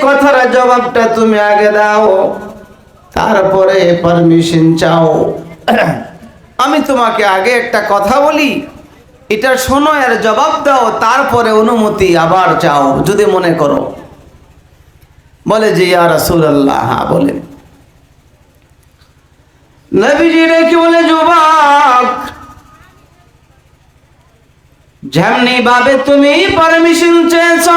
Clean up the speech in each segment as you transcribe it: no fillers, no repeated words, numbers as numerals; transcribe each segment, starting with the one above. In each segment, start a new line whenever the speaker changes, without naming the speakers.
কথার জবাবটা তুমি আগে দাও, তারপরে পারমিশন চাও। আমি তোমাকে আগে একটা কথা বলি, এটা শোনো এর জবাব দাও, তারপরে অনুমতি আবার চাও যদি মনে করো। বলে যে ইয়া রাসূলুল্লাহ, হ্যাঁ বলেন। নবীজি রেখে বলে, যুবক, যেমনি ভাবে তুমি পারমিশন চেয়েছ,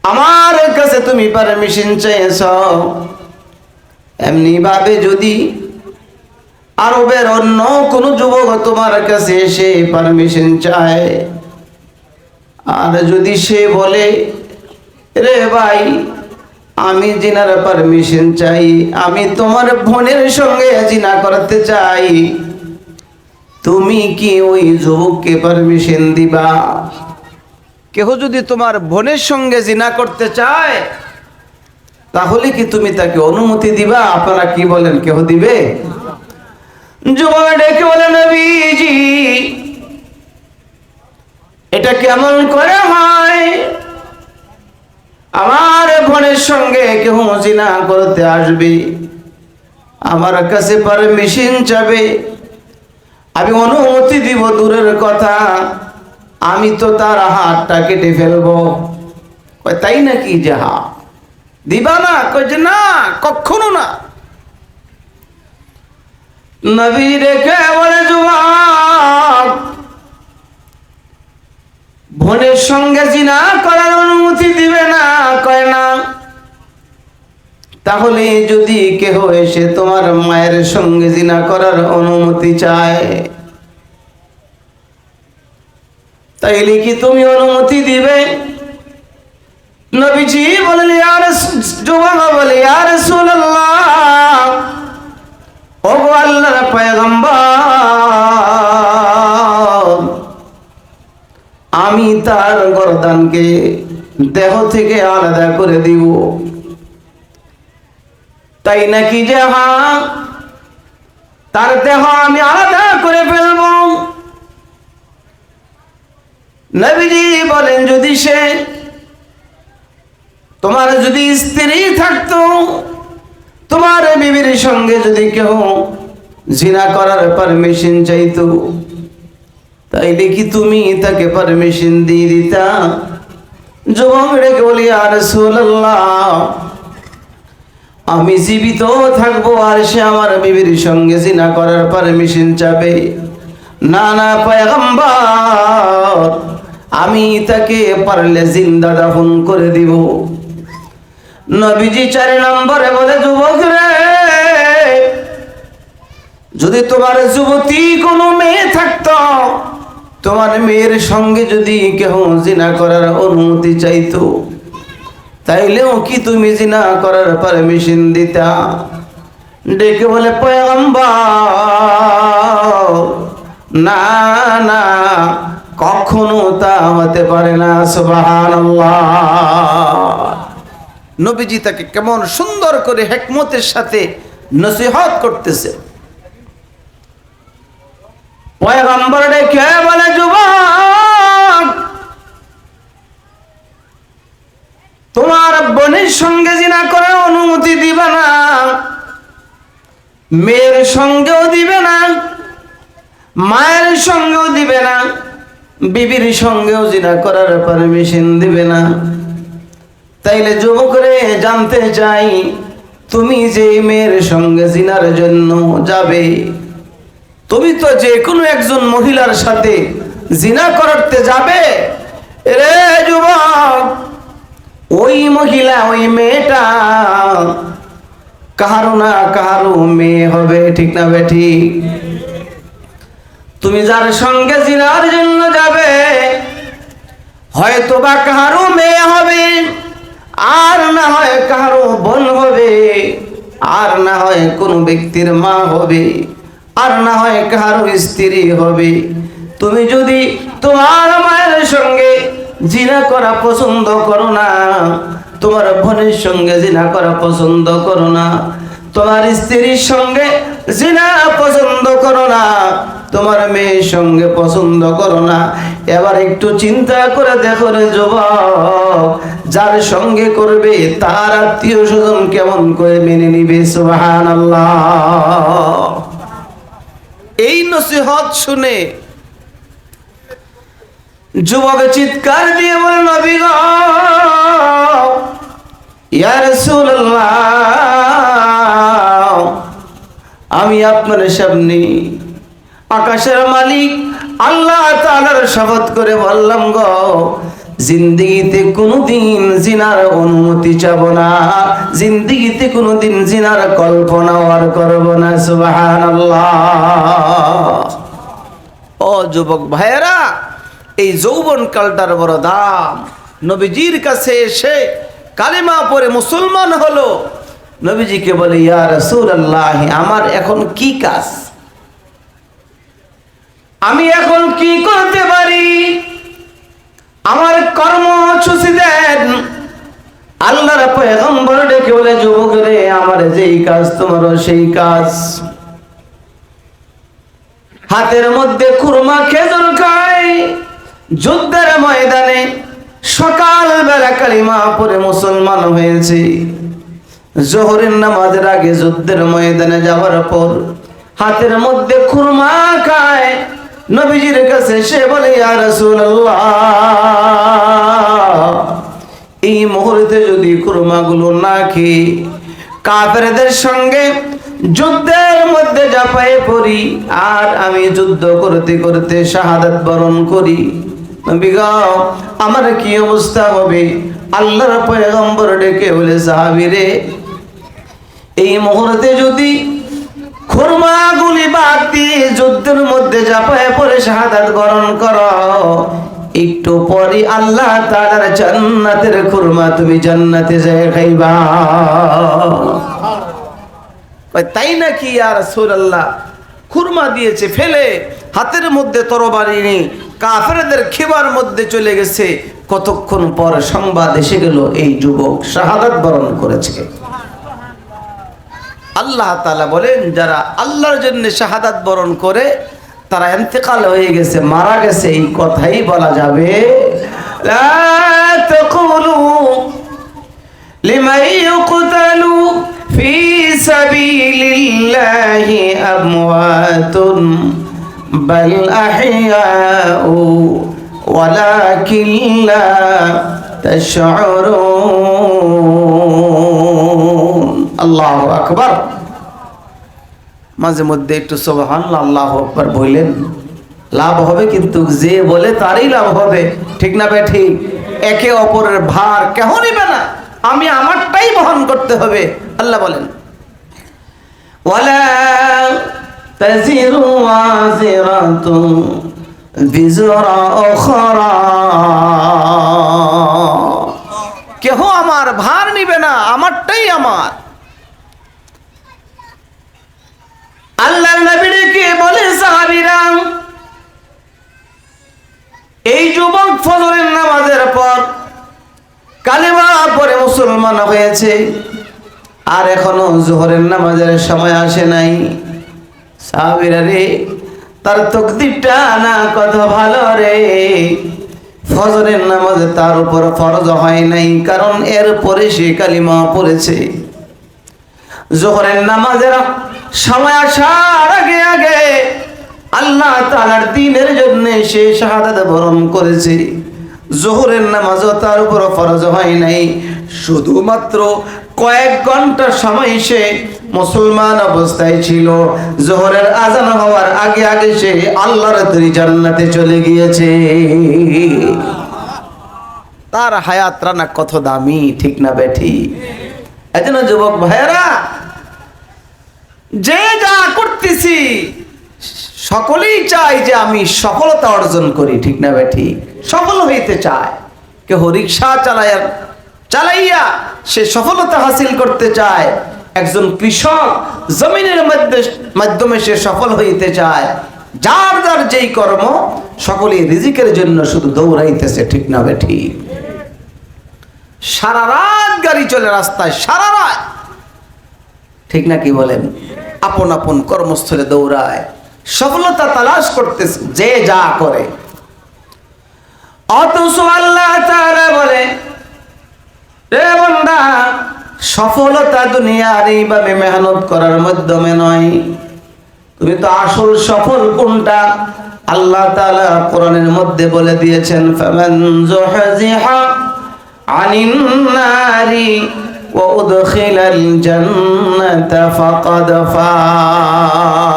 আমার কাছে তুমি পারমিশন চেয়েছ, এমনি ভাবে যদি আরবের অন্য কোন যুবক তোমার কাছে এসে পারমিশন চায়, আর যদি সে বলে রে ভাই আমি জিনার পারমিশন চাই, আমি তোমার বোনের সঙ্গে জিনা করতে চাই, তুমি কি ওই যুবককে পারমিশন দিবা? কেহ যদি তোমার বোনের সঙ্গে জিনা করতে চায়, তাহলে কি তুমি তাকে অনুমতি দিবা? আপনারা কি বলেন, কেহ দিবে? যুবক ডেকে বলে, নবীজি এটা কেমন করে হয়? আমার বোনের সঙ্গে কেহ জিনা করতে আসবে, আমার কাছে পারমিশন চাবে, আমি অনুমতি দিব দূরের কথা, আমি তো তার হাতটা কেটে ফেলবো। তাই নাকি? যে হ্যাঁ দিবা না? কই যে না, কখনো না। নবী রেখে বলে, যুবক, বোনের সঙ্গে জিনা করার অনুমতি দিবে না? কয় না। তাহলে যদি কেহ এসে তোমার মায়ের সঙ্গে জিনা করার অনুমতি চায়, তাইলে কি তুমি অনুমতি দিবে? নবীজি বলেন, যুবক বলে, ইয়া রাসূলুল্লাহ, ওগো আল্লাহর পয়গম্বর, আমি তার গর্দানকে দেহ থেকে আলাদা করে দিব। তাই নাকি? যে হ্যাঁ, তার দেহ আমি আলাদা করে ফেলব। নবীজি বলেন, যদি সে তোমার যদি স্ত্রী থাকতো, তোমার বিবির সঙ্গে যদি কেউ জিনা করার পারমিশন চাইতো, তাইলে কি তুমি তাকে পারমিশন দিয়ে দিতা? যুবক রেখে বলি, ইয়া রাসূলুল্লাহ, আমি জীবিত থাকবো আর সে আমার বিবির সঙ্গে জিনা করার পারমিশন চাবে, না না পয়গম্বর, আমি তাকে পারলে জিন্দা দাফন করে দিব। নবীজি 4 নম্বরে বলে, যুবক রে, যদি তোমার যুবতী কোনো মেয়ে থাকতো, তোমার মেয়ের সঙ্গে যদি কেহ জিনা করার অনুমতি চাইতো, তাইলেও কি তুমি জিনা করার পারমিশন দিতা? ডেকে বলে, পয়গম্বর, না না, কখনো তা হতে পারে না। সুবহানাল্লাহ। নবীজি তাকে কেমন সুন্দর করে হিকমতের সাথে নসিহত করতেছে। পয়গম্বর ডেকে বলে, যুবক, তোমার বোনের সঙ্গে জিনা করার অনুমতি দিবে না, মেয়ের সঙ্গেও দিবে না, মায়ের সঙ্গেও দিবে না, বিবির সঙ্গেও জিনা করার পারমিশন দিবে না। তাইলে যুবক রে, জানতে চাই, তুমি যে মেয়ের সঙ্গে জিনার জন্য যাবে, তুমি তো যে কোনো একজন মহিলার সাথে জিনা করতে যাবে রে যুবক, ওই মহিলা, ওই মেয়েটা কাহারো না কাহারো মেয়ে হবে, ঠিক না বেঠি? তুমি যার সঙ্গে জিনার জন্য যাবে, হয়তো বা কাহারো মেয়ে হবে, আর না হয় কাহারো বোন হবে, আর না হয় কোন ব্যক্তির মা হবে, আর না হয় কাহারো স্ত্রী হবে। তুমি যদি তোমার মায়ের সঙ্গে জিনা করা পছন্দ করো না, তোমার বোনের সঙ্গে জিনা করা পছন্দ করো না, তোমার স্ত্রীর সঙ্গে জিনা পছন্দ করো না, তোমার মেয়ের সঙ্গে পছন্দ করো না। এবার একটু চিন্তা করে দেখো রে যুবক, যার সঙ্গে করবে তার আত্মীয় স্বজন কেমন করে মেনে নিবে? সুবহানাল্লাহ। এই নসিহত শুনে যুবক চিৎকার দিয়ে বলে, নবী গো, ইয়া রাসূলুল্লাহ, আমি আপনার সামনে আকাশের মালিক আল্লাহ তাআলার শপথ করে বললাম গো, জিন্দেগিতে কোনোদিন জিনার অনুমতি চাব না, জিন্দেগিতে কোনোদিন জিনার কল্পনা আর করব না। সুবহানাল্লাহ। ও যুবক ভাইয়েরা, এই যৌবন কালটার বড় দাম। নবীজির কাছে এসে কালেমা পড়ে মুসলমান হলো, নবীজিকে বলে, ইয়া রাসূলুল্লাহ, আমার এখন কি কাজ, আমি এখন কি করতে পারি, আমার কর্মসূচি দেন। আল্লাহর পয়গম্বর ডেকে বলে, যুবক রে, আমার যেই কাজ তোমারও সেই কাজ। হাতের মধ্যে খুরমা খেজুর খায়, যুদ্ধের ময়দানে সকালবেলা কালিমা পড়ে মুসলমান হয়েছে, জোহরের নামাজের আগে যুদ্ধের ময়দানে যাওয়ার পর হাতের মধ্যে খুরমা খায়। নবীজির কাছে সে বলে, ইয়া রাসূলুল্লাহ, এই মুহূর্তে যদি খুরমাগুলো না খেয়ে কাফেরদের সঙ্গে যুদ্ধের মধ্যে ঝাঁপায়ে পড়ি আর আমি যুদ্ধ করতে করতে শাহাদাত বরণ করি, নবী গো, আমার কি অবস্থা হবে? আল্লাহর পয়গম্বর ডেকে বলে, সাহাবীরে, এই মুহূর্তে যদি খুরমাগুলি বাদ দিয়ে যুদ্ধের মধ্যে ঝাঁপায়ে পড়ে শাহাদাত বরণ করো, একটু পরে আল্লাহ তাআলার জান্নাতের খুরমা তুমি জান্নাতে যায় খাইবা। তাই নাকি ইয়া রাসূলুল্লাহ? খুরমা দিয়েছে ফেলে, হাতের মধ্যে তরবারি নেই, কাফেরদের খিবার মধ্যে চলে গেছে। কতক্ষণ পর সংবাদ এসে গেল, এই যুবক শাহাদাত বরণ করেছে। আল্লাহ তাআলা বলেন, যারা আল্লাহর জন্য শাহাদাত বরণ করে তারা ইন্তেকাল হয়ে গেছে, মারা গেছে, এই কথাই বলা যাবে। লা তাকুলু লিমান ইউকতালু ফি সাবিলিল্লাহি আমওয়াতুন বাল আহইয়াউ ওয়ালাকিন লা তাশউরুন। আল্লাহু আকবার। মাঝে মধ্যে একটু সুবহানাল্লাহ, আল্লাহু আকবার বললেন, লাভ হবে, কিন্তু যে বলে তারই লাভ হবে, ঠিক না বে ঠিক? একে অপরের ভার কেউ নেবে না, আমি আমারটাই বহন করতে হবে। আল্লাহ বলেন, ওয়ালা তাজিরু ওয়াজিরাতু বিজরা উখরা, কেউ আমার ভার নিবে না, আমারটাই আমার। আল্লাহর নবীকে বলে, সাহাবীরা, এই যুবক ফজরের নামাজের পর কালেমা পড়ে মুসলমান হয়েছে, আর এখনো যোহরের নামাজের সময় আসে নাই। সাহাবীরা রে, তার তাকদীরটা না কত ভালো রে, ফজরের নামাজ তার উপর ফরজ হয় নাই, কারণ এর পরে সে কালিমা পড়েছে। যোহরের নামাজের সময় আসার আগে আগে আল্লাহ তাআলার দ্বীনের জন্য সে শাহাদাত বরণ করেছে। যোহরের নামাজও তার উপর ফরজ হয় নাই, শুধুমাত্র কয়েক ঘন্টা সময় সে মুসলমান অবস্থায় ছিল। যোহরের আজান হওয়ার আগে আগে সে আল্লাহর তৈরি জান্নাতে চলে গিয়েছে। তার হায়াতটা না কত দামি, ঠিক না বেঠি? এজন্য যুবক ভাইয়েরা, যে যা করতেছি সকলেই চায় যে আমি সফলতা অর্জন করি, ঠিক না বেঠি? সফল হইতে চায়। কেউ রিক্সা চালাইয়া সে সফলতা হাসিল করতে চায়, একজন কৃষক জমিনের মাধ্যমে সে সফল হইতে চায়। যার যার যেই কর্ম, সকলেই রিজিকের জন্য শুধু দৌড়াইতেছে, ঠিক না বেঠি? সারা রাত গাড়ি চলে রাস্তায়, সারা রাত, ঠিক না কি বলেন? আপন আপন কর্মস্থলে দৌড়ায়, সফলতা তালাশ করতেছে যে যা করে। অথচ আল্লাহ তাআলা বলে, রে বান্দা, সফলতা দুনিয়ার এইভাবে মেহনত করার মাধ্যমে নয়, তুমি তো আসল সফল কোনটা আল্লাহ তাআলা কোরআনের মধ্যে বলে দিয়েছেন, ফামান যুহজিহা আনিন নারি ওয়া উদখিলাল জান্নাতা ফাকাদ ফাজ।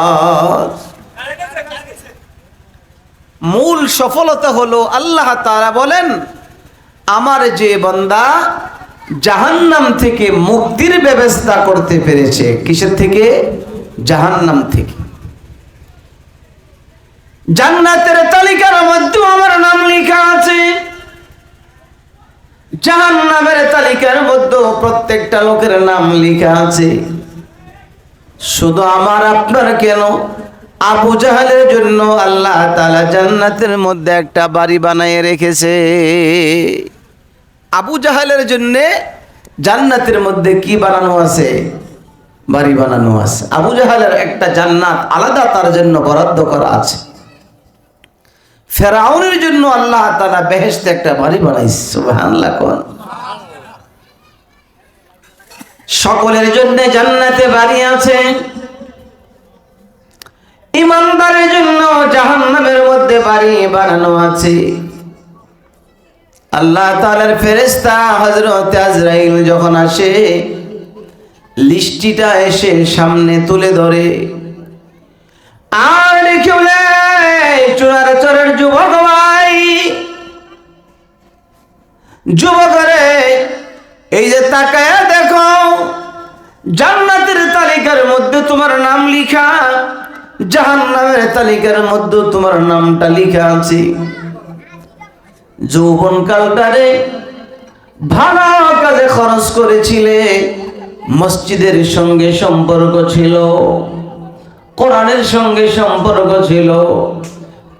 মূল সফলতা হলো আল্লাহ তাআলা বলেন, আমার যে বান্দা জাহান্নাম থেকে মুক্তির ব্যবস্থা করতে পেরেছে। কিসের থেকে? জাহান্নাম থেকে। জান্নাতের তালিকার মধ্যে আমার নাম লেখা আছে, জাহান্নামের তালিকার মধ্যে প্রত্যেকটা লোকের নাম লেখা আছে। শুধু আমার আপনার কেন, আবু জাহালের জন্য আল্লাহ তাআলা জান্নাতের মধ্যে একটা বাড়ি বানিয়ে রেখেছে। আবু জাহালের জন্য জান্নাতের মধ্যে কি বানানো আছে? বাড়ি বানানো আছে। আবু জাহালের একটা জান্নাত আলাদা তার জন্য বরাদ্দ করা আছে। ফেরাউনের জন্য আল্লাহ তাআলা বেহেশতে একটা বাড়ি বানাইছে। সুবহানাল্লাহ। কোন সকলের জন্য জান্নাতে বাড়ি আছে। ইমানদারের জন্য জাহান্নামের মধ্যে বাড়ি বানানো আছে। আল্লাহ তাআলার ফেরেশতা হযরত আজরাইল যখন আসে, লিস্টিটা এসে সামনে তুলে ধরে আর দেখে বলে, চোরাচরের যুবক ভাই, যুবকরে এই যে তাকায়া দেখো, জান্নাতের তালিকার মধ্যে তোমার নাম লেখা, জাহান্নামের তালিকার মধ্যে তোমার নামটা লেখা আছে। যৌবন কালটারে ভালো কাজে খরচ করেছিলে, মসজিদের সঙ্গে সম্পর্ক ছিল, কোরআনের সঙ্গে সম্পর্ক ছিল,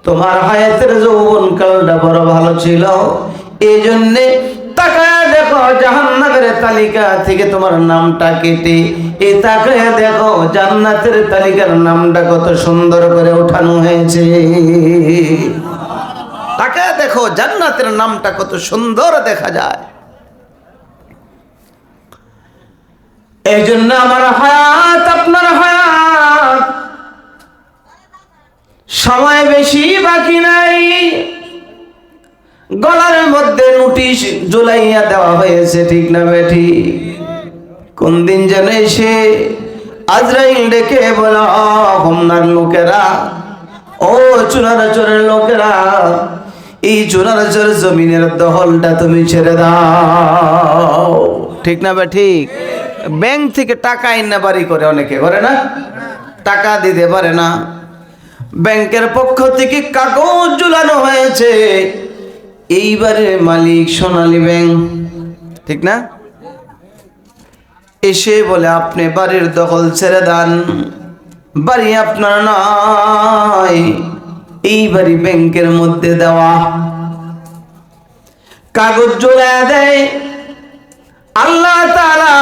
তোমার হায়াতের যৌবন কালটা বড় ভালো ছিল। এই জন্যে তাকায় দেখো জাহান্নামের তালিকা থেকে তোমার নামটা কেটে এই তাকায় দেখো জান্নাতের তালিকার নামটা কত সুন্দর করে ওঠানো হয়েছে। তাকায় দেখো জান্নাতের নামটা কত সুন্দর দেখা যায়। এই জন্য আমার হায়াত, আপনার হায়াত, সময় বেশি বাকি নাই। গলার মধ্যে নোটিশ ঝুলাইয়া দেওয়া হয়েছে, ঠিক না বেঠি? কোন দিন যেন এসে আজরাইল ডেকে বলা, হোমনার লোকেরা, ও চুনারচরের লোকেরা, এই চুনারচর জমিনের দখলটা তুমি ছেড়ে দাও, ঠিক না বেঠি? ব্যাংক থেকে টাকা আইনা বাড়ি করে, অনেকে করে না, টাকা দিতে পারে না, ব্যাংকের পক্ষ থেকে কাগজ ঝুলানো হয়েছে, এইবারে মালিক সোনালী ব্যাংক, ঠিক না? এসে বলে আপনি বাড়ির দখল ছেড়ে দেন, বাড়ি আপনার নয়, এই বাড়ি ব্যাংকের মধ্যে দেওয়া। কাগজ ঝুলায় দেয় আল্লাহ তাআলা,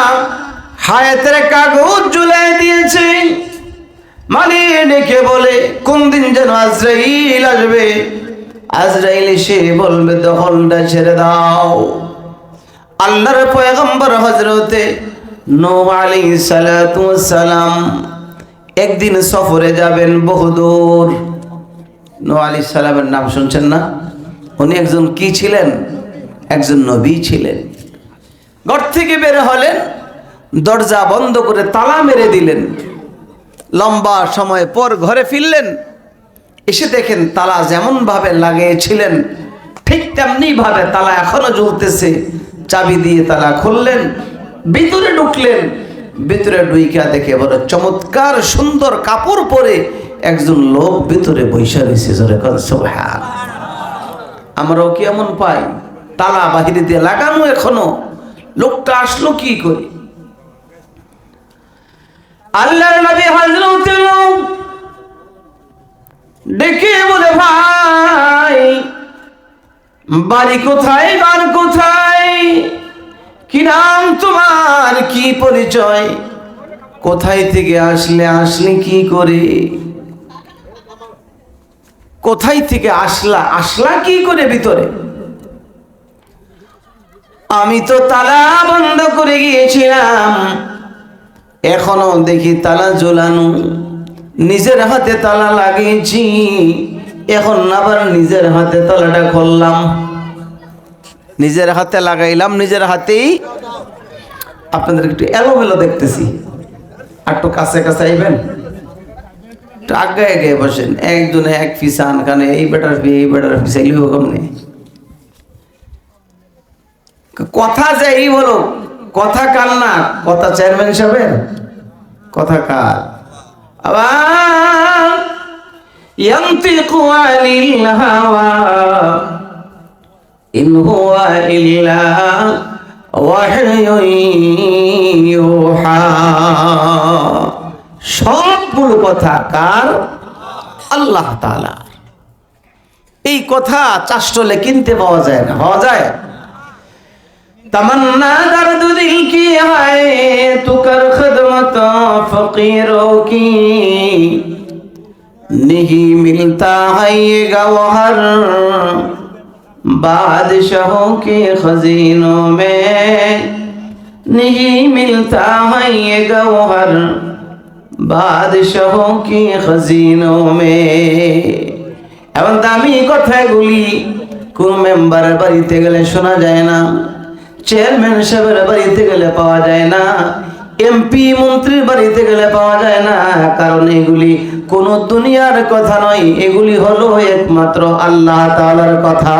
হায়াতের কাগজ ঝুলায় দিয়েছে। মালিক ডেকে বলে, কোন দিন যেন আজরাইল আসবে, আজরাইল এসে বলবে দখলটা ছেড়ে দাও। আল্লাহর পয়গম্বর হযরতে নূহ আলাইহিস সালাতু ওয়াস সালাম একদিন সফরে যাবেন বহুদূর। নূহ আলাইহিস সালামের নাম শুনছেন না? উনি একজন কি ছিলেন? একজন নবী ছিলেন। ঘর থেকে বের হলেন, দরজা বন্ধ করে তালা মেরে দিলেন। লম্বা সময় পর ঘরে ফিরলেন, এসে দেখেন তালা যেমন ভাবে লাগিয়েছিলেন ঠিক তেমনি ভাবে তালা এখনো ঝুলতেছে। চাবি দিয়ে তালা খুললেন, ভিতরে ঢুকলেন। ভিতরে ঢুইকা দেখে বড় চমৎকার সুন্দর কাপড় পরে একজন লোক ভিতরে বৈশা রয়েছে। জোরে কর সুবহান। আমরাও কি এমন পাই? তালা বাহিরে দিয়ে লাগানো এখনো, লোকটা আসলো কি করে? আল্লাহর নবী হযরত নূহ ডেকে বলে, ভাই বাড়ি কোথায়, বাড়ি কোথায়, কি নাম তোমার, কি পরিচয়, কোথায় থেকে আসলে, আসলে কি করে? কোথায় থেকে আসলা কি করে ভিতরে? আমি তো তালা বন্ধ করে গিয়েছিলাম, এখনো দেখি তালা ঝোলানো, নিজের হাতে তালা লাগিয়েছি, এখন আবার নিজের হাতে তালাটা খুললাম, নিজের হাতে লাগাইলাম, নিজের হাতেই। আপনাদের একটু এলোমেলো দেখতেছি, আর একটু কাছে কাছে আইবেন, একটু আগে আগে বসেন, একজনে এক পিসা আনখানে এই বেটার পিসা এলিও কমনে কথা যাই বলো, কথা কার না? কথা চেয়ারম্যান সাহেবের, কথা কার? আবার ইয়ান্তিকু আনিল হাওয়া ইন হুয়া ইল্লা ওয়াহয়ুন ইউহা। সবগুলো কথা কার? আল্লাহ তাআলা। এই কথা চাষটলে কিনতে পাওয়া যায় না, পাওয়া যায়? तमन्ना दर्द दिल की है तू कर खिदमत फकीरों की, नहीं मिलता है ये गौहर बादशाहों के खजीनों में, नहीं मिलता है ये गौहर बादशाहों के खजीनों में। एवं दामी কথাগুলি কোন মেম্বারের বাড়িতে গেলে শোনা যায় না, চেয়ারম্যান সাহেবের বাড়িতে গেলে পাওয়া যায় না, এমপি মন্ত্রীর বাড়িতে গেলে পাওয়া যায় না, কারণ এগুলি কোন দুনিয়ার কথা নয়, এগুলি হলো একমাত্র আল্লাহ তাআলার কথা।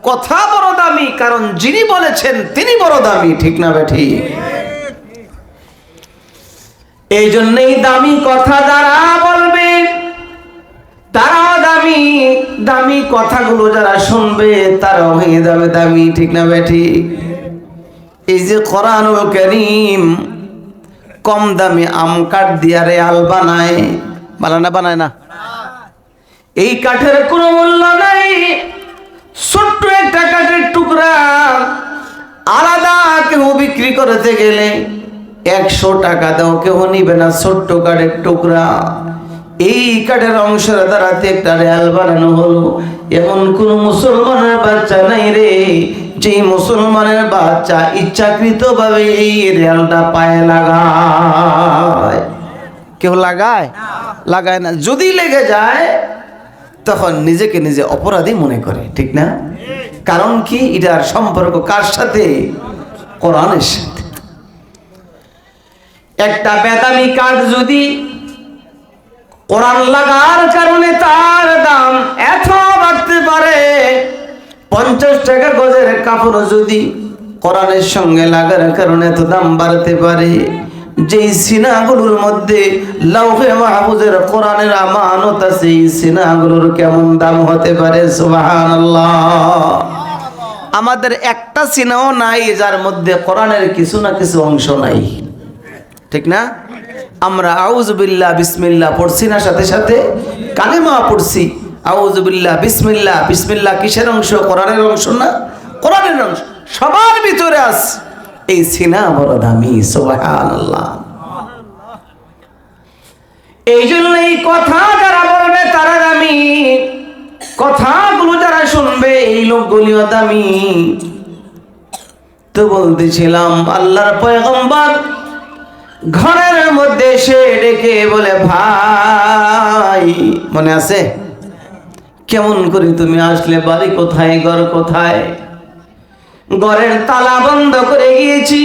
কথা বড় দামি, কারণ যিনি বলেছেন তিনি বড় দামি, ঠিক না বেঠি? এই জন্যই দামি কথা যারা বলবে তারাও দামি, দামি কথাগুলো যারা শুনবে তারাও হয়ে যাবে দামি, ঠিক না বেঠি? এই যে কোরআনুল কারীম কম দামি আম কাঠ দিয়া রেয়াল বানায়, বানায় না? এই কাঠের কোনো মূল্য নাই, ছোট্ট একটা কাঠের টুকরা আলাদা কেউ বিক্রি করতে গেলে 100 টাকা দাও, কেউ নিবে না। ছোট্ট কাঠের টুকরা, এই কাঠের অংশের দ্বারাতে একটা রেয়াল বানানো হলো। এমন কোন মুসলমানের বাচ্চা নাই রে যে মুসলমানের বাচ্চা ইচ্ছাকৃত ভাবে এই রেয়ালটা পায়ে লাগায়। কেউ লাগায় না। যদি লেগে যায় তখন নিজেকে নিজে অপরাধী মনে করে, ঠিক না? কারণ কি? এটার সম্পর্ক কার সাথে? কোরআনের সাথে। একটা বেদামি কাঠ যদি কোরআন লাগার কারণে তার দাম এত বাড়তে পারে, 50 টাকা গজের কাপড় যদি কোরআনের সঙ্গে লাগার কারণে এত দাম বাড়তে পারে, যেই সিনাগুলোর মধ্যে লাউহে মাহফুজের কোরআনের আমানত আছে, এই সিনাগুলোর কেমন দাম হতে পারে? সুবহানাল্লাহ। আমাদের একটা সিনাও নাই যার মধ্যে কোরআনের কিছু না কিছু অংশ নাই, ঠিক না? আমরা আউযু বিল্লাহ বিসমিল্লাহ পড়ছি না, সাথে সাথে কালেমা পড়ছি। আউযু বিল্লাহ বিসমিল্লাহ, বিসমিল্লাহ কিসের অংশ? কোরআনের অংশ না? কোরআনের অংশ সবার ভিতরে আছে। এই সিনা বড় দামি, সুবহানাল্লাহ। এই জন্য এই কথা যারা বলবে তারা দামি, কথাগুলো যারা শুনবে এই লোকগুলিও দামি। তো বলতেছিলাম আল্লাহর পয়গম্বর ঘরের মধ্যে এসে ডেকে বলে, ভাই মনে আছে? কেমন করে তুমি আসলে? বাড়ি কোথায়? ঘর কোথায়? ঘরের তালা বন্ধ করে গিয়েছি,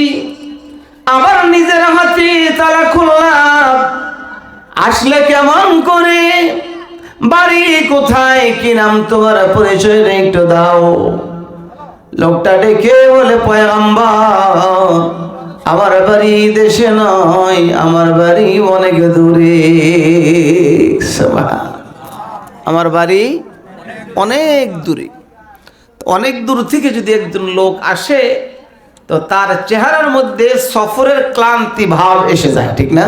আবার নিজের হাতে তালা খুললাম। আসলে কেমন করে? বাড়ি কোথায়? কি নাম তোমার? পরিচয় একটু দাও। লোকটা ডেকে বলে, পয়গম্বর আমার বাড়ি দেশে নয়, আমার বাড়ি অনেক দূরে। আমার বাড়ি অনেক দূরে। অনেক দূর থেকে যদি একজন লোক আসে তো তার চেহারার মধ্যে সফরের ক্লান্তি ভাব এসে যায়, ঠিক না?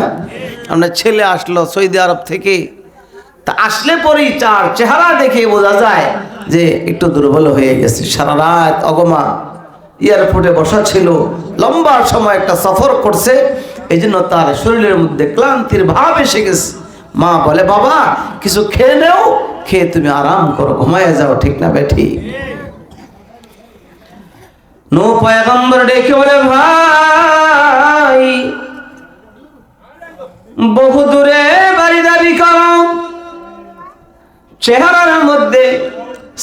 আমরা ছেলে আসলো সৌদি আরব থেকে, তা আসলে পরেই তার চেহারা দেখে বোঝা যায় যে একটু দুর্বল হয়ে গেছে। সারা রাত অগমা এয়ারপোর্টে বসা ছিল, লম্বা সময় একটা সফর করছে, এই জন্য তার শরীরের মধ্যে ক্লান্তির ভাব এসে গেছে। মা বলে বাবা কিছু খেয়ে নেও, খেয়ে তুমি আরাম করো, ঘুমায় যাও, ঠিক না বেঠি? নূহ পয়গম্বর ডেকে বলে ভাই বহু দূরে বাড়ি দাবি করো, চেহারার মধ্যে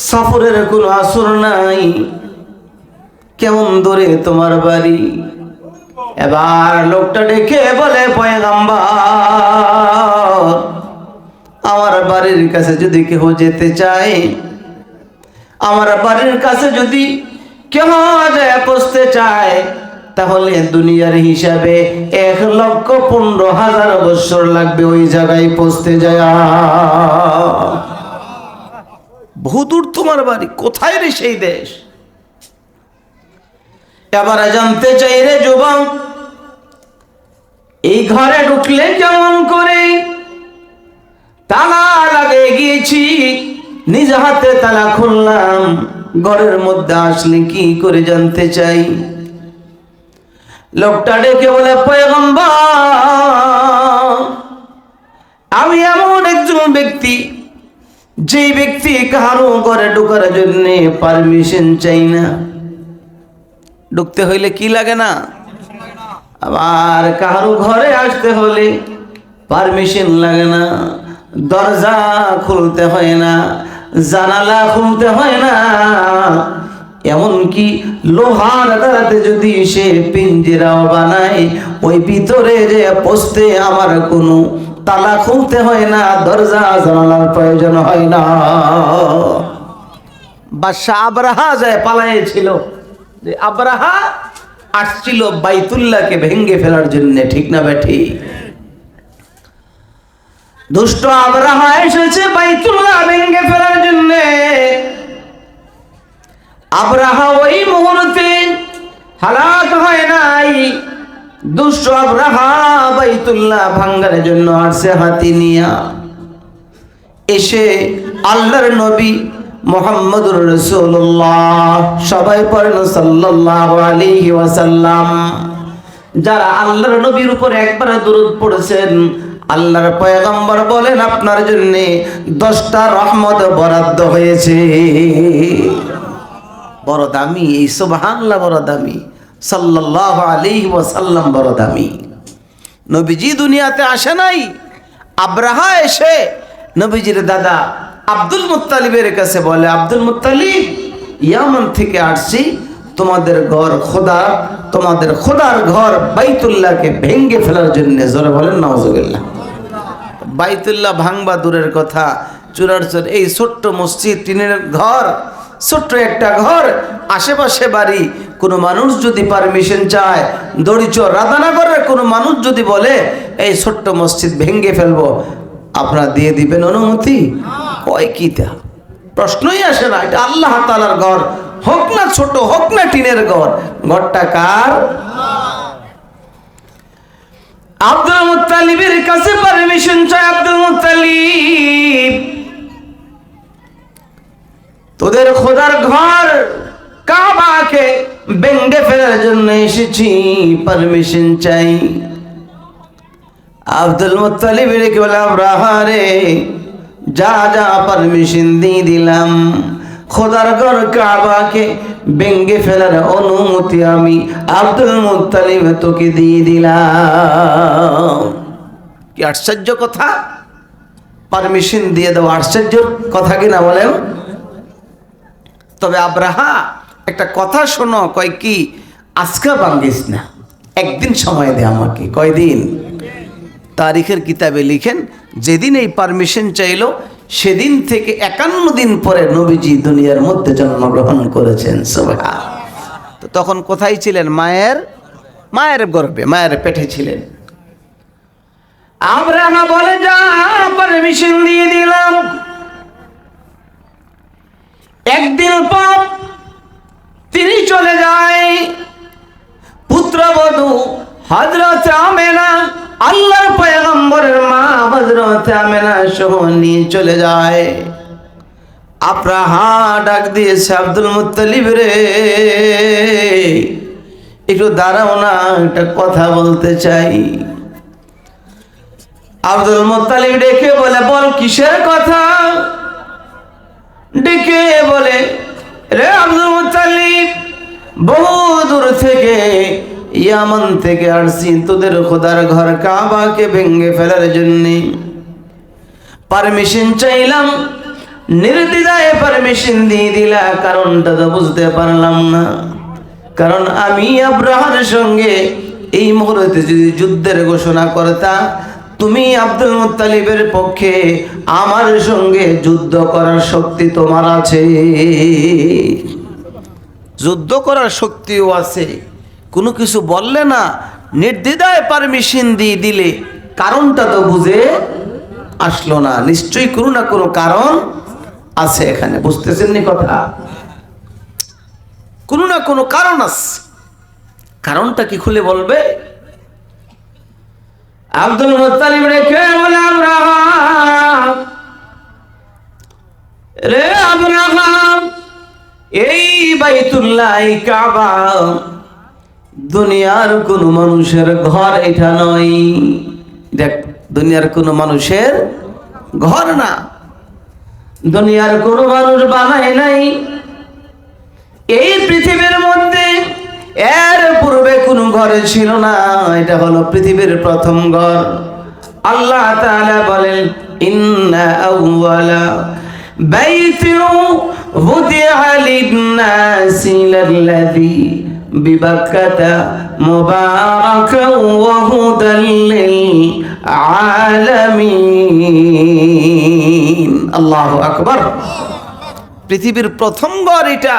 সফরের কোনো আসর নাই, কেমন দূরে তোমার বাড়ি? এবার লোকটা ডেকে বলে পয়গম্বর আমার বাড়ির কাছে যদি কেউ যেতে চায়, আমার বাড়ির কাছে যদি কেউ যায় পৌঁছতে চায়, তাহলে দুনিয়ার হিসাবে 1,15,000 বছর লাগবে ওই জায়গায় পৌঁছতে যায়। বহু দূর তোমার বাড়ি, কোথায় রে সেই দেশ? এবারে জানতে চাই রে যুবক, এই ঘরে ঢুকলে কেমন করে? তালা লাগিয়ে গিয়েছি, নিজ হাতে তালা খুললাম, ঘরের মধ্যে আসলে কি করে জানতে চাই। লোকটা ডেকে বলে পয়গম্বর আমি এমন একজন ব্যক্তি, যে ব্যক্তি কারো ঘরে ঢোকার জন্য পারমিশন চাই না। ঢুকতে হইলে কি লাগে না? আবার কারো ঘরে আসতে হলে পারমিশন লাগে না, দরজা খুলতে হয় না, জানালা খুলতে হয় না, এমনকি লোহার দ্বারাতে যদি সে পিঞ্জিরাও বানায়, ওই ভিতরে যে পৌঁছতে আমার কোনো তালা খুলতে হয় না, দরজা জানালার প্রয়োজন হয় না। বাদশা আবরাহা যায় পালাইছিল, যে আবরাহা আসছিল বাইতুল্লাহকে ভেঙ্গে ফেলার জন্য, ঠিক না বেঠি? দুষ্ট আবরাহা এসেছে বাইতুল্লাহ ভেঙ্গে ফেলার জন্য। আবরাহা ওই মুহূর্তে হালাক হয় নাই, দুষ্ট আবরাহা বাইতুল্লাহ ভাঙ্গার জন্য আসছে হাতি নিয়া। এসে আল্লাহর নবী মুহাম্মদুর রাসূলুল্লাহ, সবাই পড়েন সাল্লাল্লাহু আলাইহি ওয়াসাল্লাম। যারা আল্লাহর নবীর উপর একবার দরুদ পড়েছেন, আল্লাহর পয়গম্বর বলেন আপনার জন্য 10টা রহমত বরাদ্দ হয়েছে। বড় দামি এই সুবহানাল্লাহ, বড় দামি সাল্লাল্লাহু আলাইহি ওয়াসাল্লাম, বড় দামি। নবীজি দুনিয়াতে আসে নাই, আবরাহা এসে নবীজির দাদা আব্দুল মুত্তালিবের কাছে বলে, আব্দুল মুত্তালিব ইয়ামান থেকে আসছি, তোমাদের ঘর খোদা, তোমাদের খোদার ঘর বাইতুল্লাহকে ভেঙ্গে ফেলার জন্য। জোরে বলেন নাউজুবিল্লাহ। বাইতুল্লাহ ভাঙবা দূরের কথা, চূড়ারচর এই ছোট্ট মসজিদ, টিনের ঘর, ছোট্ট একটা ঘর, আশেপাশে বাড়ি, কোনো মানুষ যদি পারমিশন চায়, দড়িচর রাধানগরের কোনো মানুষ যদি বলে এই ছোট্ট মসজিদ ভেঙ্গে ফেলবো, আপনারা দিয়ে দিবেন অনুমতি? কয় কি তা প্রশ্নই আসে না। এটা আল্লাহ তাআলার ঘর, হোক না ছোট, হোক না টিনের ঘর, ঘরটা কার? আব্দুল মুত্তালিবের কাছে পারমিশন চায়। আব্দুল মুত্তালিব, তোদের খোদার ঘর কাবাকে ভেঙ্গে ফেলার জন্য এসেছি, পারমিশন চাই। আব্দুল মুত্তালিব রেখে বলে আবরাহা রে, যা যা পারমিশন দিয়ে দিলাম, খোদার ঘর কাবাকে ভেঙ্গে ফেলার অনুমতি আমি আব্দুল মুত্তালিব তোকে দিয়ে দিলাম। কি আশ্চর্য কথা! পারমিশন দিয়ে দেওয়া আশ্চর্য কথা কিনা বলেন? তবে আবরাহা একটা কথা শোনো, কয় কি, আজকে ভাঙ্গিস না, একদিন সময় দে আমাকে। কয়দিন? তারিখের কিতাবে লিখেন, যেদিন এই পারমিশন চাইলো সেদিন থেকে 51 দিন পরে নবীজি দুনিয়ার মধ্যে জন্মগ্রহণ করেছেন। সুবহান। তো তখন কোথায় ছিলেন? মায়ের গর্ভে, মায়ের পেটে ছিলেন। আবরাহা বলে যা পারমিশন দিয়ে দিলাম। একদিন পর তিনি চলে যায়, পুত্রবধূ হযরত আমেনা, আল্লাহর পয়গম্বরের মা হযরত আমেনা সহ নিয়ে চলে যায়। আবরাহা ডাক দিয়েছে, আব্দুল মুত্তালিব রে, একটু দাঁড়াও না, একটা কথা বলতে চাই। আব্দুল মুত্তালিব ডেকে বলে, বল কিসের কথা? ডেকে বলে, রে আব্দুল মুত্তালিব, বহু দূর থেকে ইয়ামান থেকে আসছি তোদের খোদার ঘর কাবাকে ভেঙে ফেলার জন্য। পারমিশন চাইলাম, নির্দ্বিধায় পারমিশন দিয়ে দিলা, কারণটা তো বুঝতে পারলাম না। কারণ আমি আব্রাহার সঙ্গে এই মুহূর্তে যদি যুদ্ধের ঘোষণা করতা, তুমি আব্দুল মুত্তালিবের পক্ষে আমার সঙ্গে যুদ্ধ করার শক্তি তোমার আছে, যুদ্ধ করার শক্তিও আছে। কোনো কিছু বললে না, নির্দ্বিধায় পারমিশন দিয়ে দিলে, কারণটা তো বুঝে আসলো না। নিশ্চয়ই কোনো না কোনো কারণ আছে এখানে, বুঝতেছেন নি কথা? কোনো না কোনো কারণ আছে। কারণটা কি খুলে বলবে? আব্দুল মুত্তালিব রেখে বলে, আব্রাহাম, রে আব্রাহাম, এই বাইতুল্লাহ, এই কাবা দুনিয়ার কোন মানুষের ঘর এটা নয়। দেখ, দুনিয়ার কোন মানুষের ঘর না, দুনিয়ার কোন মানুষ বানায় নাই। এই পৃথিবীর মধ্যে এর পূর্বে কোন ঘর ছিল না, এটা হলো পৃথিবীর প্রথম ঘর। আল্লাহ তাআলা বলেন, ইন্না আউওয়ালা বাইতিন wudi'a lin-nasi lalladhi বিবাক্কাতা মুবারাকান ওয়া হুদাল লিল-আলামিন। আল্লাহু আকবার। পৃথিবীর প্রথম ঘর এটা।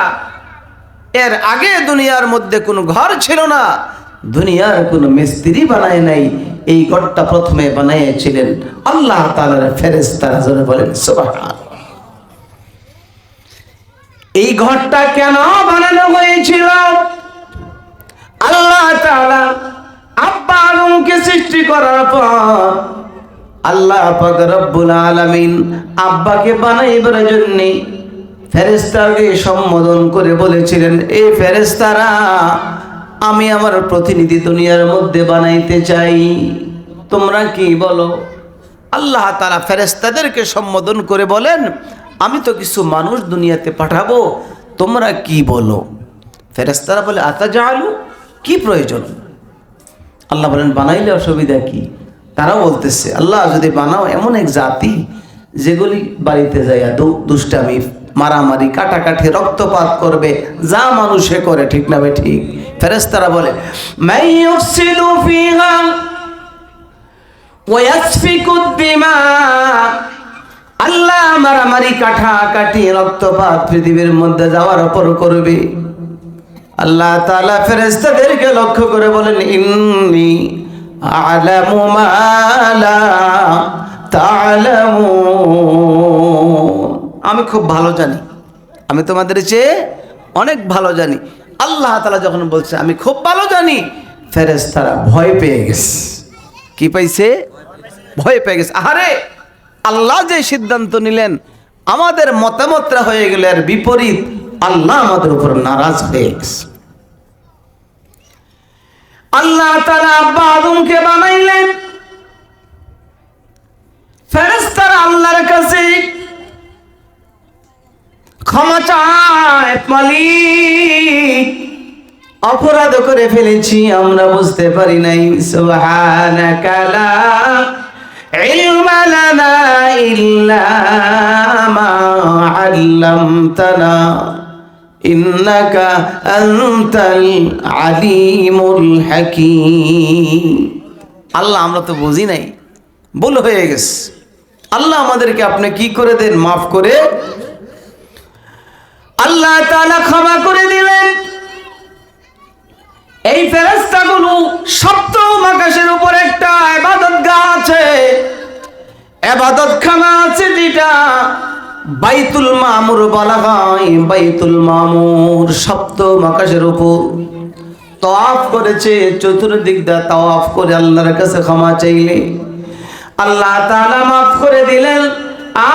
এর আগে দুনিয়ার মধ্যে কোনো ঘর ছিল না, দুনিয়ার কোনো মিস্ত্রি বানায় নাই। এই ঘরটা প্রথমে বানিয়েছিলেন আল্লাহ তাআলার ফেরেশতারা। জোরে বলেন সুবহানাল্লাহ। এই ঘরটা কেন বানানো হয়েছিল? আল্লাহ তাআলা আব্বা আদমকে সৃষ্টি করার পর আল্লাহ পাক রব্বুল আলামিন আব্বাকে বানাইবার জন্য ফেরেশতাকে সম্বোধন করে বলেছিলেন, এই ফেরেশতারা, আমি আমার প্রতিনিধি দুনিয়ার মধ্যে বানাইতে চাই, তোমরা কি বলো? আল্লাহ তাআলা ফেরেশতাদেরকে সম্বোধন করে বলেন, আমি তো কিছু মানুষ দুনিয়াতে পাঠাবো, তোমরা কি বলো? ফেরেশতারা বলে, আতাজালু, কি প্রয়োজন? আল্লাহ বলেন, বানাইলে অসুবিধা কি? তারাও বলতেছে, আল্লাহ যদি বানাও এমন এক জাতি যেগুলি বাড়িতে যাইয়া দুষ্টামি, মারামারি, কাটাকাটি, রক্তপাত করবে, যা মানুষে করে, ঠিক না ভাই? ঠিক। ফেরেশতারা বলে, মাইয়ুফসিদু ফিহা ওয়া ইয়াসফিকুদ দিমা, আল্লাহ মারামারি, কাটাকাটি, রক্তপাত পৃথিবীর মধ্যে যাওয়ার উপর করবে। আল্লাহ তাআলা ফেরেশতাদেরকে লক্ষ্য করে বলেন, ইন্নী আ'লামু মা লা তা'লামুন, আমি খুব ভালো জানি, আমি তোমাদের চেয়ে অনেক ভালো জানি। আল্লাহ তাআলা যখন বলছে আমি খুব ভালো জানি, ফেরেশতারা ভয় পেয়ে গেছে। কি পাইছে? ভয় পেয়ে গেছে। আরে, আল্লাহ যে সিদ্ধান্ত নিলেন, আমাদের মতামতটা হয়ে গেল এর বিপরীত, আল্লাহ আমাদের উপর নারাজ হয়ে গেছে। আল্লাহ তাআলা আব্বা আদমকে বানাইলেন। ফেরেশতারা আল্লাহর কাছে ক্ষমা চায়, মালিক, অপরাধ করে ফেলেছি, আমরা বুঝতে পারি নাই। সুবহানাকা লা ইলমা লানা ইল্লা মা আল্লামতানা ইন্নাকা আনতাল আলিমুল হাকীম। আল্লাহ, আমরা তো বুঝি নাই, ভুল হয়ে গেছে। আল্লাহ আমাদেরকে আপনি কি করে দেন, মাফ করে। আল্লাহ তাআলা ক্ষমা করে দিলেন। এই ফেরেশতাগুলো সপ্তম আকাশের উপর একটা ইবাদতগাহ আছে, ইবাদতখানা আছে, যেটা বাইতুল মামুর বলা হয়। বাইতুল মামুর সপ্তম আকাশের উপর তাওয়াফ করেছে, চতুর্দিক দিয়ে তাওয়াফ করে আল্লাহর কাছে ক্ষমা চাইলে আল্লাহ তাআলা মাফ করে দিলেন।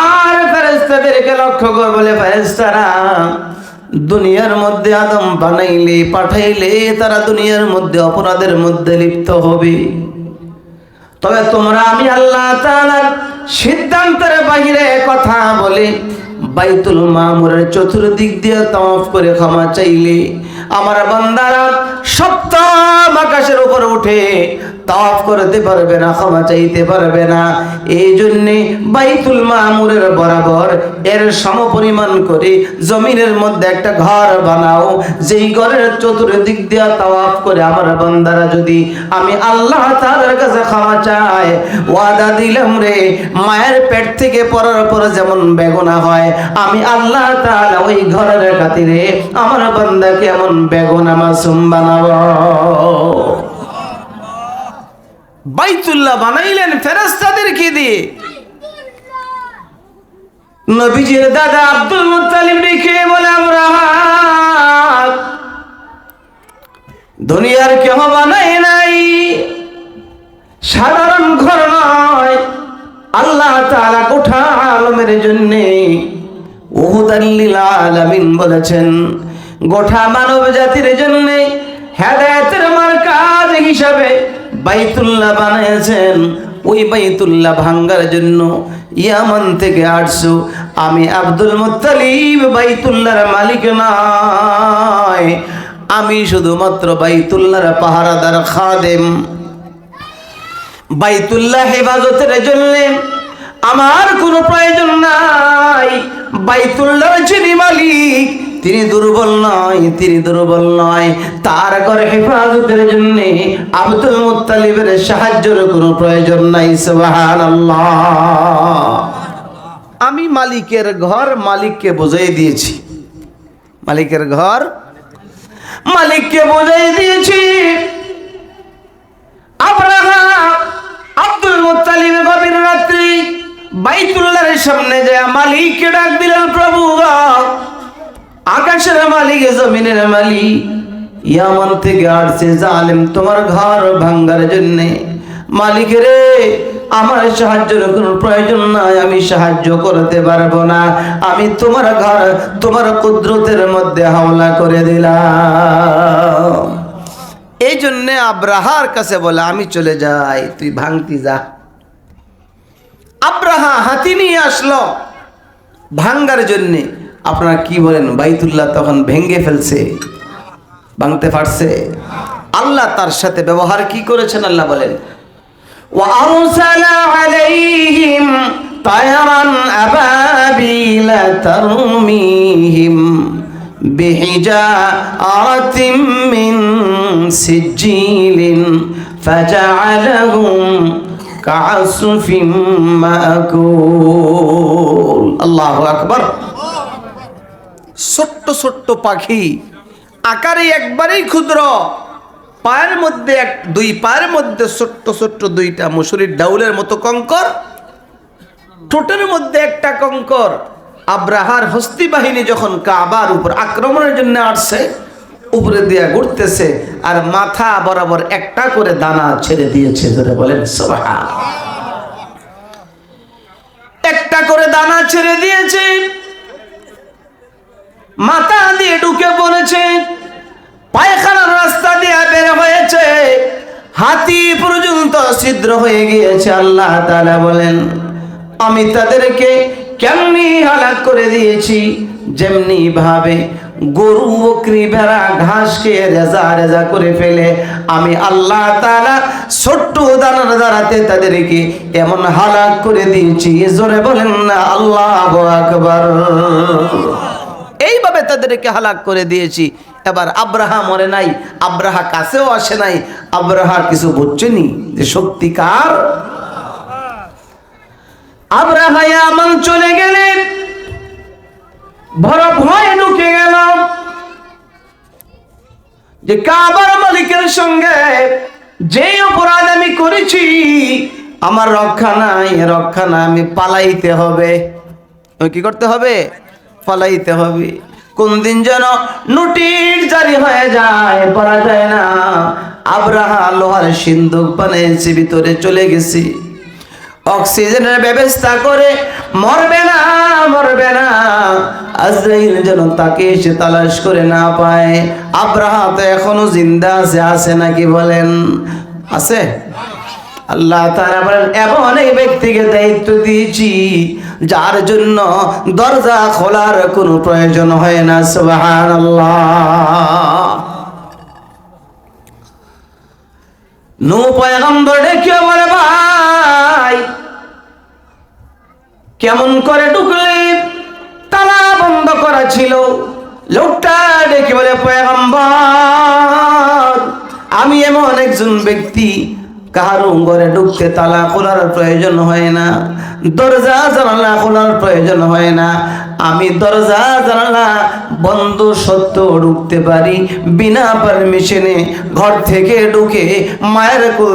আর ফেরেশতাদেরকে লক্ষ্য করে বলে, ফেরেশতারা, দুনিয়ার মধ্যে আদম বানাইলে, পাঠাইলে, তারা দুনিয়ার মধ্যে অপরাধের মধ্যে লিপ্ত হবে। তবে তোমরা আমি আল্লাহ তাআলার সিদ্ধান্তের বাইরে কথা বলে বাইতুল মামুরের চতুর্দিক দিয়ে তাওয়াফ করে ক্ষমা চাইলে আমার বান্দারা সপ্তম আকাশের উপর উঠে তাওয়াফ করতে পারবে না, ক্ষমা চাইতে পারবে না। এই জন্যে বাইতুল মামুরের বরাবর এর সমপরিমাণ করে জমিনের মধ্যে একটা ঘর বানাও, যেই ঘরের চতুর্দিক দিয়ে তাওয়াফ করে আমার বান্দারা যদি আমি আল্লাহ তাআলার কাছে ক্ষমা চায়, ওয়াদা দিলাম রে, মায়ের পেট থেকে পড়ার পর যেমন বেগুনা হয়, আমি আল্লাহ তাআলা ওই ঘরের খাতিরে আমার বান্দাকে এমন বেগুনা মাসুম বানাবো। বাইতুল্লাহ বানাইলেন ফেরেশতাদেরকে দিয়ে। নবীজির দাদা আব্দুল মুত্তালিব দেখে বলে, আমরা দুনিয়ার কেউ বানাই নাই, সাধারণ ঘর নয়, আল্লাহ তাআলা গোটা আলমের জন্য উহুদাল লিল আলামিন বলেছেন, গোটা মানব জাতির জন্য হেদায়েতের মার্কাজ হিসাবে বাইতুল্লাহ বানিয়েছেন। ওই বাইতুল্লাহ ভাঙ্গার জন্য ইয়ামান থেকে 800 আমি আব্দুল মুত্তালিব বাইতুল্লাহর মালিক নয়, আমি শুধুমাত্র বাইতুল্লাহর পাহারাদার খাদেম। বাইতুল্লাহ হেফাজতের জন্য আমার কোনো প্রয়োজন নাই। বাইতুল্লাহর যিনি মালিক তিনি দুর্বল নয়, তিনি দুর্বল নয়। তার ঘর হেফাজতের জন্য আব্দুল মুত্তালিবের সাহায্যের কোনো প্রয়োজন নাই। সুবহানাল্লাহ। আমি মালিকের ঘর মালিককে বুঝাই দিয়েছি, মালিকের ঘর মালিককে বুঝাই দিয়েছি। আব্রাহা আব্দুল মুত্তালিবের গভীর রাত্রি বাইতুল্লাহর সামনে যায় মালিককে ডাক দিলেন, প্রভু আকাশের মালিক, জমিনের মালিক, ইয়ামান থেকে আসছে জালেম তোমার ঘর ভাঙ্গার জন্য। মালিক রে, আমার সাহায্যের কোনো প্রয়োজন নাই, আমি সাহায্য করতে পারবো না, আমি তোমার ঘর তোমার কুদরতের মধ্যে হাওলা করে দিলাম। এই জন্যে আব্রাহার কাছে বলে, আমি চলে যাই, তুই ভাঙতি যা। আব্রাহা হাতি নিয়ে আসলো ভাঙ্গার জন্যে। আপনারা কি বলেন, বাইতুল্লাহ তখন ভেঙ্গে ফেলছে, ভাঙতে পারছে? আল্লাহ তার সাথে ব্যবহার কি করেছেন আল্লাহ বলেন, ওয়া আরসালা আলাইহিম তায়রান আবাবিলা তারমিহিম বিহিজারাতিম মিন সিজিলিন ফাজআলাহুম কাআসফিম মাকুল। আল্লাহু আকবার। ছোট্ট ছোট্ট পাখি, আকারে একবারেই ক্ষুদ্র, পায়ের মধ্যে দুই পায়ের মধ্যে ছোট্ট ছোট্ট দুইটা মুসুরির ডাউলের মতো কঙ্কর, ঠোঁটের মধ্যে একটা কঙ্কর। আব্রাহার হস্তি বাহিনী যখন কাবার উপর আক্রমণের জন্য আসছে, উপরে দিয়া ঘুরতেছে, আর মাথা বরাবর একটা করে দানা ছেড়ে দিয়েছে। ধরে বলেন সুবহানাল্লাহ। একটা করে দানা ছেড়ে দিয়েছে, মাথা দিয়ে ঢুকে পড়েছে, পায়খানার রাস্তা দিয়ে বের হয়েছে, হাতি পর্যন্ত ছিদ্র হয়ে গিয়েছে। আল্লাহ তাআলা বলেন, আমি তাদেরকে কেমনি হালাক করে দিয়েছি, যেমনি ভাবে গরু বকরি ভেড়া ঘাস খেয়ে রেজা রেজা করে ফেলে, আমি আল্লাহ তাআলা ছোট্ট দানার দ্বারাতে তাদেরকে এমন হালাক করে দিয়েছি। জোরে বলেন না আল্লাহু আকবার। এইভাবে তাদেরকে হালাক করে দিয়েছি। এবার আব্রাহা মরে নাই, আব্রাহা কাছেও আসে নাই, আব্রাহার কিছু বুঝছেনি যে সত্যিকার। আব্রাহা ইয়ামান চলে গেলেন, বড় ভয় ঢুকে গেল যে কাবার মালিকের সঙ্গে যে অপরাধ আমি করেছি, আমার রক্ষা নাই, রক্ষা না, আমি পালাইতে হবে। কি করতে হবে? পালাইতে হবে। কোন দিন যেন নোটিশ জারি হয়ে যায়, পড়া যায় না। আব্রাহা লোহার সিন্দুক বানিয়েছে, ভিতরে চলে গেছি, অক্সিজেনের ব্যবস্থা করে মরবে না, মরবে না, আজরাইল যেন তাকে এসে তালাশ করে না পায়। আব্রাহা তো এখনো জিন্দা আছে, আছে নাকি বলেন? আছে। আল্লাহ তাআলা বলেন এমন এই ব্যক্তিকে দায়িত্ব দিয়েছি যার জন্য দরজা খোলার কোনো প্রয়োজন হয় না। সুবহানাল্লাহ। নূহ পয়গম্বর ডেকে বলে ভাই কেমন করে ঢুকলে? তালা বন্ধ করা ছিল। লোকটা ডেকে বলে পয়গম্বর আমি এমন একজন ব্যক্তি কারো ঘরে ঢুকতে তালা খোলার প্রয়োজন হয় না, দরজা জানালা খোলার প্রয়োজন হয় না। আমি দরজা জানালা বন্ধ সত্ত্বেও ঢুকতে পারি, বিনা পারমিশনে ঘর থেকে ঢুকে মায়ের কোল